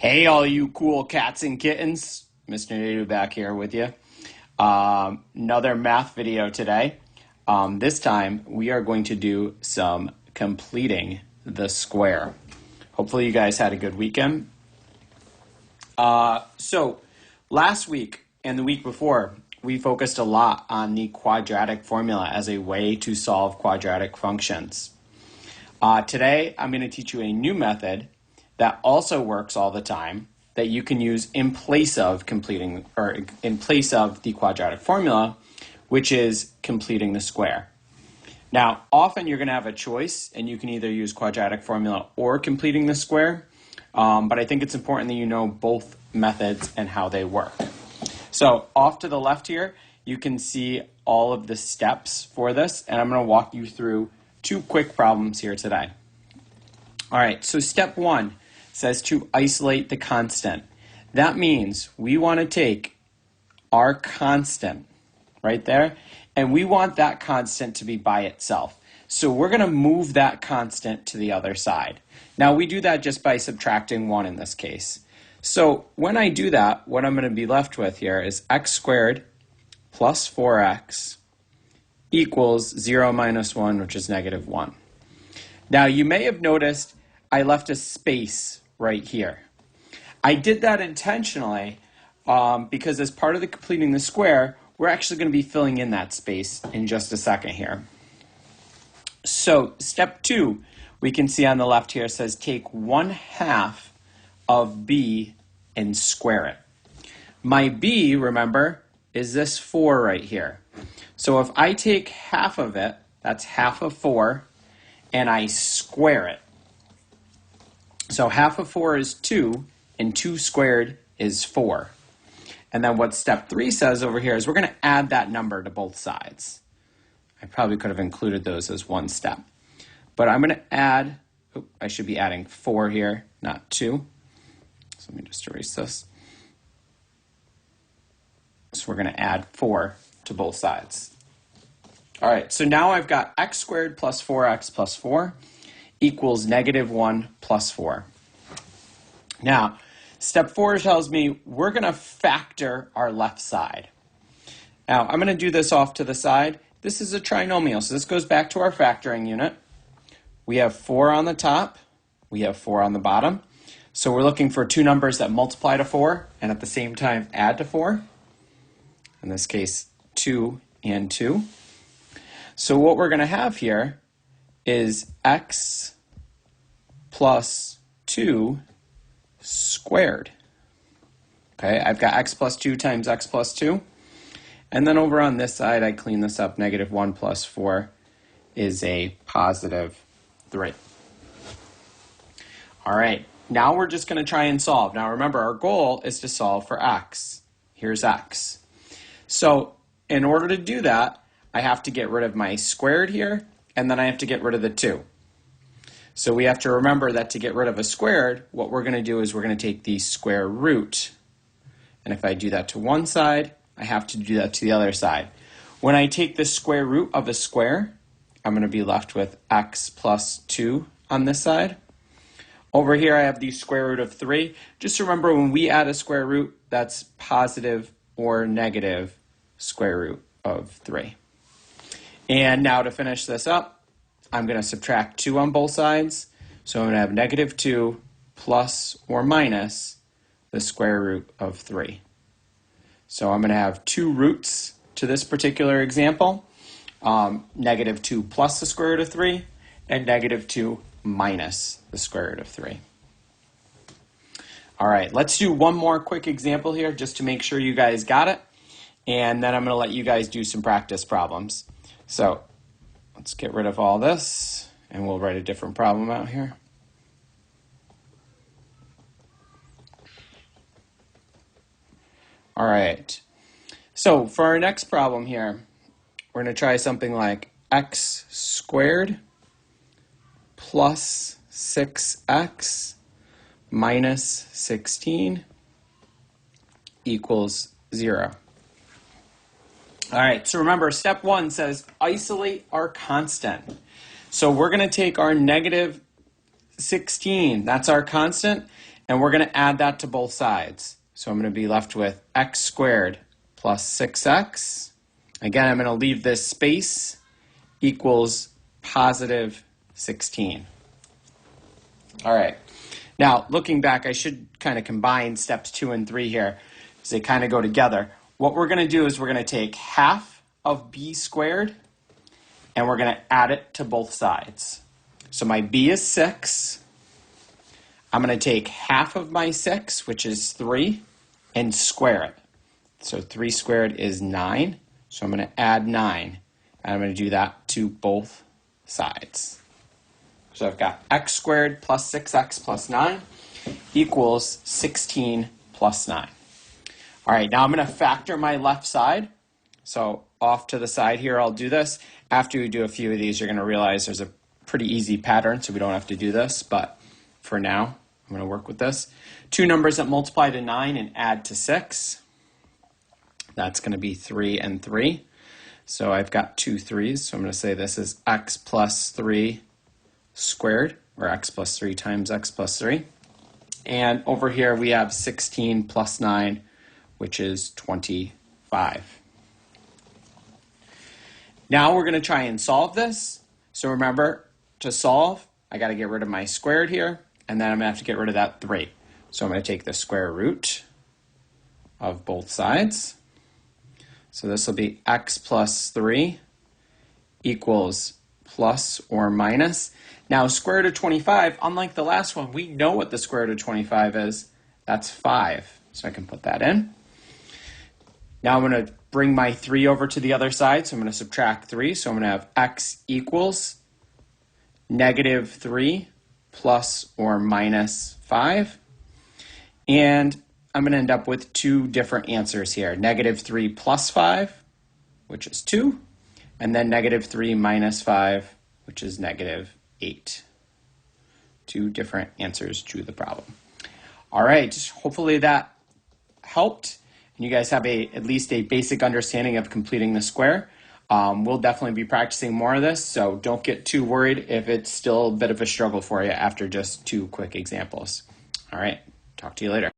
Hey, all you cool cats and kittens. Mr. Nadu back here with you. Another math video today. This time we are going to do some completing the square. Hopefully you guys had a good weekend. So last week and the week before, we focused a lot on the quadratic formula as a way to solve quadratic functions. Today I'm going to teach you a new method that also works all the time that you can use in place of completing or in place of the quadratic formula, which is completing the square. Now, often you're going to have a choice and you can either use quadratic formula or completing the square, but I think it's important that you know both methods and how they work. So off to the left here, you can see all of the steps for this, and I'm going to walk you through two quick problems here today. All right, so step one says to isolate the constant. That means we want to take our constant right there, and we want that constant to be by itself. So we're going to move that constant to the other side. Now we do that just by subtracting 1 in this case. So when I do that, what I'm going to be left with here is x squared plus 4x equals 0 minus 1, which is negative 1. Now you may have noticed I left a space right here. I did that intentionally because as part of the completing the square, we're actually going to be filling in that space in just a second here. So step 2, we can see on the left here says take 1/2 of b and square it. My b, remember, is this 4 right here. So if I take half of it, that's half of 4, and I square it. So half of 4 is 2, and 2 squared is 4. And then what step 3 says over here is we're going to add that number to both sides. I probably could have included those as one step. But I'm going to add, I should be adding 4 here, not 2. So let me just erase this. So we're going to add 4 to both sides. All right, so now I've got x squared plus 4x plus 4 equals negative 1 plus 4. Now, step 4 tells me we're going to factor our left side. Now, I'm going to do this off to the side. This is a trinomial, so this goes back to our factoring unit. We have 4 on the top. We have 4 on the bottom. So we're looking for two numbers that multiply to 4 and at the same time add to 4. In this case, 2 and 2. So what we're going to have here is x plus 2 squared. Okay, I've got x plus 2 times x plus 2. And then over on this side, I clean this up. Negative 1 plus 4 is a positive 3. All right, now we're just going to try and solve. Now remember, our goal is to solve for x. Here's x. So in order to do that, I have to get rid of my squared here, and then I have to get rid of the 2. So we have to remember that to get rid of a squared, what we're going to do is we're going to take the square root. And if I do that to one side, I have to do that to the other side. When I take the square root of a square, I'm going to be left with x plus 2 on this side. Over here, I have the square root of 3. Just remember, when we add a square root, that's positive or negative square root of 3. And now to finish this up, I'm going to subtract 2 on both sides. So I'm going to have negative 2 plus or minus the square root of 3. So I'm going to have 2 roots to this particular example. Negative 2 plus the square root of 3 and negative 2 minus the square root of 3. All right, let's do one more quick example here just to make sure you guys got it. And then I'm going to let you guys do some practice problems. So let's get rid of all this, and we'll write a different problem out here. All right. So for our next problem here, we're going to try something like x squared plus 6x minus 16 equals 0. All right, so remember, step 1 says isolate our constant. So we're going to take our negative 16, that's our constant, And we're going to add that to both sides. So I'm going to be left with x squared plus 6x. Again, I'm going to leave this space equals positive 16. All right. Now, looking back, I should kind of combine steps 2 and 3 here because they kind of go together. What we're going to do is we're going to take half of b squared and we're going to add it to both sides. So my b is 6. I'm going to take half of my 6, which is 3, and square it. So 3 squared is 9. So I'm going to add 9. And I'm going to do that to both sides. So I've got x squared plus 6x plus 9 equals 16 plus 9. All right, now I'm going to factor my left side. So off to the side here, I'll do this. After you do a few of these, you're going to realize there's a pretty easy pattern, so we don't have to do this. But for now, I'm going to work with this. Two numbers that multiply to 9 and add to 6. That's going to be 3 and 3. So I've got 2 3s. So I'm going to say this is x plus 3 squared, or x plus 3 times x plus 3. And over here we have 16 plus 9, which is 25. Now we're going to try and solve this. So remember, to solve, I got to get rid of my squared here, and then I'm going to have to get rid of that 3. So I'm going to take the square root of both sides. So this will be x plus 3 equals plus or minus. Now, square root of 25, unlike the last one, we know what the square root of 25 is. That's 5. So I can put that in. Now I'm going to bring my 3 over to the other side. So I'm going to subtract 3. So I'm going to have x equals negative 3 plus or minus 5. And I'm going to end up with 2 different answers here. Negative 3 plus 5, which is 2. And then negative 3 minus 5, which is negative 8. 2 different answers to the problem. All right, hopefully that helped. And you guys have at least a basic understanding of completing the square. We'll definitely be practicing more of this, so don't get too worried if it's still a bit of a struggle for you after just 2 quick examples. All right, talk to you later.